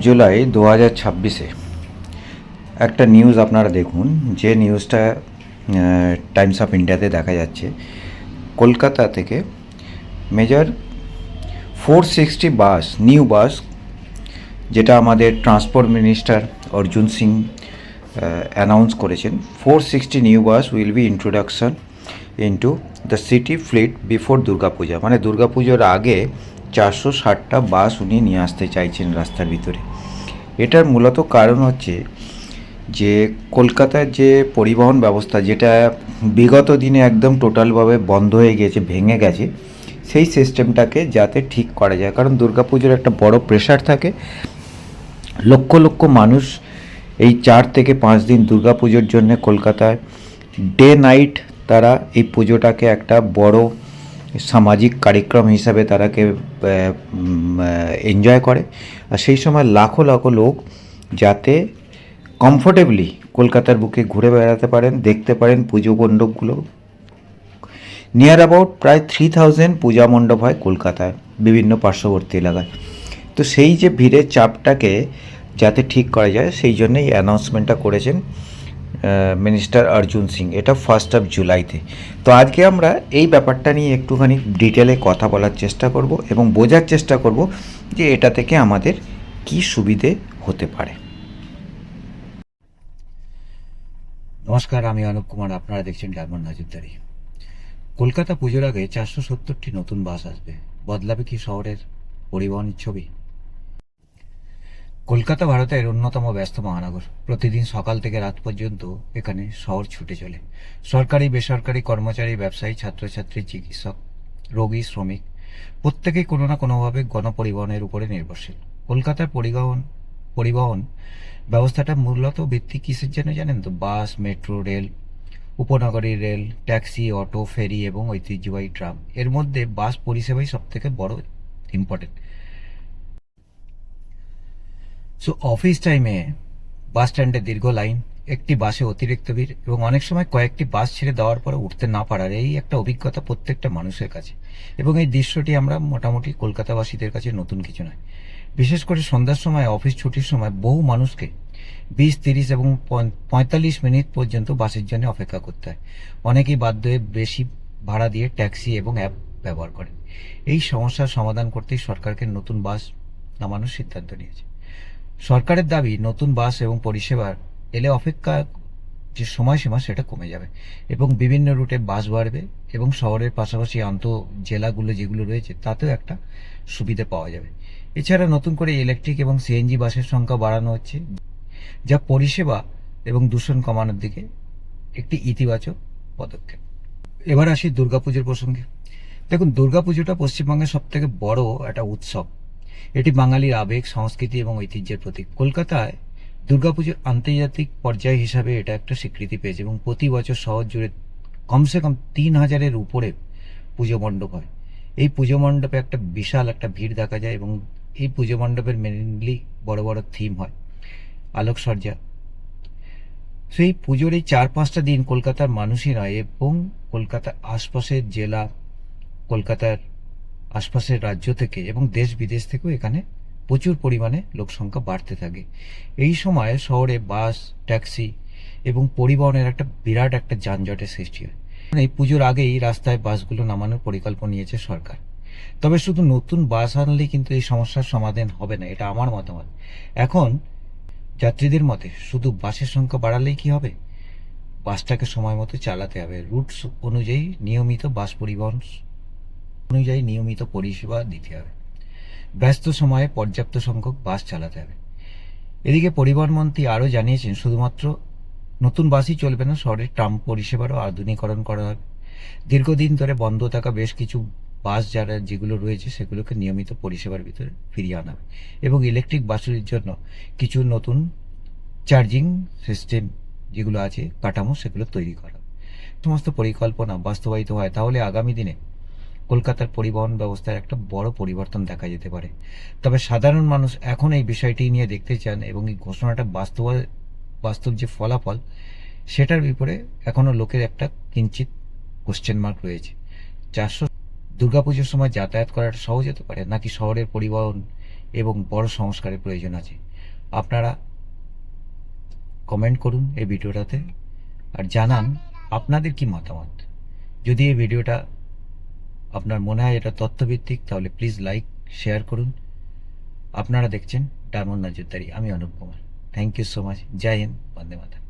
জুলাই 2026 একটা নিউজ আপনারা দেখুন, যে নিউজটা টাইমস অফ ইন্ডিয়াতে দেখা যাচ্ছে। কলকাতা থেকে মেজর 460 বাস, নিউ বাস, যেটা আমাদের transport minister Arjun Singh announce করেছেন। 460 new bus will be introduction into the city fleet before Durga Puja. মানে দুর্গাপুজোর আগে 460টা বাস উনি নিয়ে আসতে চাইছেন রাস্তার ভিতরে। এটার মূলত কারণ হচ্ছে যে কলকাতার যে পরিবহন ব্যবস্থা, যেটা বিগত দিনে একদম টোটালভাবে বন্ধ হয়ে গেছে, ভেঙে গেছে, সেই সিস্টেমটাকে যাতে ঠিক করা যায়। কারণ দুর্গাপুজোর একটা বড় প্রেশার থাকে, লক্ষ লক্ষ মানুষ এই 4 থেকে 5 দিন দুর্গাপুজোর জন্য কলকাতায় ডে নাইট তারা এই পুজোটাকে একটা বড় সামাজিক কার্যক্রম হিসাবে তারাকে এনজয় করে। আর সেই সময় লাখো লাখো লোক যাতে কমফোর্টেবলি কলকাতার বুকে ঘুরে বেড়াতে পারেন, দেখতে পারেন পুজো মণ্ডপগুলো। নিয়ার অ্যাবাউট প্রায় 3000 পূজা মণ্ডপ হয় কলকাতায়, বিভিন্ন পার্শ্ববর্তী এলাকায়। তো সেই যে ভিড়ের চাপটাকে যাতে ঠিক করা যায়, সেই জন্যই অ্যানাউন্সমেন্টটা করেছেন মিনিস্টার অর্জুন সিং। এটা জুলাইতে। তো আজকে আমরা এই ব্যাপারটা নিয়ে একটুখানি ডিটেলে কথা বলার চেষ্টা করব এবং বোঝার চেষ্টা করব যে এটা থেকে আমাদের কি সুবিধে হতে পারে। নমস্কার, আমি অনুপ কুমার, আপনারা দেখছেন ডায়মন্ড নজরদারি। কলকাতা পুজোর আগে 470টি নতুন বাস আসবে। বদলাবে কি শহরের পরিবহনের ছবি? কলকাতা ভারতের অন্যতম ব্যস্ত মহানগর। প্রতিদিন সকাল থেকে রাত পর্যন্ত এখানে শহর ছুটে চলে। সরকারি, বেসরকারি, কর্মচারী, ব্যবসায়ী, ছাত্রছাত্রী, চিকিৎসক, রোগী, শ্রমিক, প্রত্যেকেই কোনো না কোনোভাবে গণপরিবহনের উপরে নির্ভরশীল। কলকাতার পরিবহন ব্যবস্থাটা মূলত ভিত্তি কিসের জন্য জানেন তো? বাস, মেট্রো রেল, উপনগরী রেল, ট্যাক্সি, অটো, ফেরি এবং ঐতিহ্যবাহী ট্রাম। এর মধ্যে বাস পরিষেবাই সব থেকে বড় ইম্পর্টেন্ট। সো অফিস টাইমে বাস স্ট্যান্ডে দীর্ঘ লাইন, একটি বাসে অতিরিক্ত ভিড় এবং অনেক সময় কয়েকটি বাস ছেড়ে দেওয়ার পরে উঠতে না পারার এই একটা অভিজ্ঞতা প্রত্যেকটা মানুষের কাছে। এবং এই দৃশ্যটি আমরা মোটামুটি কলকাতাবাসীদের কাছে নতুন কিছু নয়। বিশেষ করে সন্ধ্যার সময়, অফিস ছুটির সময় বহু মানুষকে 20, 30 এবং 45 মিনিট পর্যন্ত বাসের জন্য অপেক্ষা করতে হয়। অনেকেই বাধ্য হয়ে বেশি ভাড়া দিয়ে ট্যাক্সি এবং অ্যাপ ব্যবহার করেন। এই সমস্যার সমাধান করতেই সরকারকে নতুন বাস নামানোর সিদ্ধান্ত নিয়েছে। সরকারের দাবি, নতুন বাস এবং পরিষেবার এলে অপেক্ষা যে সময়সীমা সেটা কমে যাবে এবং বিভিন্ন রুটে বাস বাড়বে এবং শহরের পাশাপাশি জেলাগুলো যেগুলো রয়েছে তাতেও একটা সুবিধা পাওয়া যাবে। এছাড়া নতুন করে ইলেকট্রিক এবং সিএনজি বাসের সংখ্যা বাড়ানো হচ্ছে, যা পরিষেবা এবং দূষণ কমানোর দিকে একটি ইতিবাচক পদক্ষেপ। এবার আসি দুর্গাপুজোর প্রসঙ্গে। দেখুন, দুর্গাপুজোটা পশ্চিমবঙ্গের সব থেকে বড় একটা উৎসব। এটি বাঙালির আবেগ, সংস্কৃতি এবং ঐতিহ্যের প্রতীক। কলকাতায় দুর্গাপুজোর আন্তর্জাতিক পর্যায় হিসাবে এটা একটা স্বীকৃতি পেয়েছে এবং প্রতি বছর শহর জুড়ে কমসে কম 3000-এর উপরে পুজো মণ্ডপ হয়। এই পুজো মণ্ডপে একটা বিশাল একটা ভিড় দেখা যায় এবং এই পুজো মণ্ডপের মেনলি বড় বড় থিম হয়, আলোকসজ্জা। সেই পুজোর এই 4-5টা দিন কলকাতার মানুষই নয় এবং কলকাতার আশপাশের জেলা, কলকাতার আশপাশের রাজ্য থেকে এবং দেশ বিদেশ থেকেও এখানে প্রচুর পরিমাণে লোক সংখ্যা বাড়তে থাকে। এই সময় শহরে বাস, ট্যাক্সি এবং পরিবহনের একটা বিরাট একটা যানজটের সৃষ্টি হয়। এই পুজোর আগেই রাস্তায় বাসগুলো নামানোর পরিকল্পনা নিয়েছে সরকার। তবে শুধু নতুন বাস আনলেই কিন্তু এই সমস্যার সমাধান হবে না, এটা আমার মতামত। এখন যাত্রীদের মতে শুধু বাসের সংখ্যা বাড়ালেই কি হবে? বাসটাকে সময় মতো চালাতে হবে, রুট অনুযায়ী নিয়মিত বাস পরিবহন অনুযায়ী নিয়মিত পরিষেবা দিতে হবে, ব্যস্ত সময়ে পর্যাপ্ত সংখ্যক বাস চালাতে হবে। এদিকে পরিবহন মন্ত্রী আরও জানিয়েছেন, শুধুমাত্র নতুন বাসই চলবে না, শহরের ট্রাম পরিষেবারও আধুনিকরণ করা হবে। দীর্ঘদিন ধরে বন্ধ থাকা বেশ কিছু বাস যেগুলো রয়েছে সেগুলোকে নিয়মিত পরিষেবার ভিতরে ফিরিয়ে আনা হবে এবং ইলেকট্রিক বাসের জন্য কিছু নতুন চার্জিং সিস্টেম যেগুলো আছে কাঠামো, সেগুলো তৈরি করা। সমস্ত পরিকল্পনা বাস্তবায়িত হয় তাহলে আগামী দিনে কলকাতার পরিবহন ব্যবস্থায় একটা বড় পরিবর্তন দেখা যেতে পারে। তবে সাধারণ মানুষ এখন এই বিষয়টি নিয়ে দেখতে চান এবং এই ঘোষণাটা বাস্তব যে ফলাফল সেটার বিপরে এখনো লোকের একটা কিঞ্চিত কোশ্চেন মার্ক রয়েছে। 400 দুর্গাপুজোর সময় যাতায়াত করাটা সহজ হতে পারে নাকি শহরের পরিবহন এবং বড় সংস্কারের প্রয়োজন আছে। আপনারা কমেন্ট করুন এই ভিডিওটাতে আর জানান আপনাদের কি মতামত। যদি এই ভিডিওটা আপনার মনে হয় এটা তথ্যভিত্তিক তাহলে প্লিজ লাইক শেয়ার করুন। আপনারা দেখছেন ডায়মন্ড নজরদারি, আমি Anup Kumar. Thank you so much. জয় হিন্দ, বন্দে মাতরম।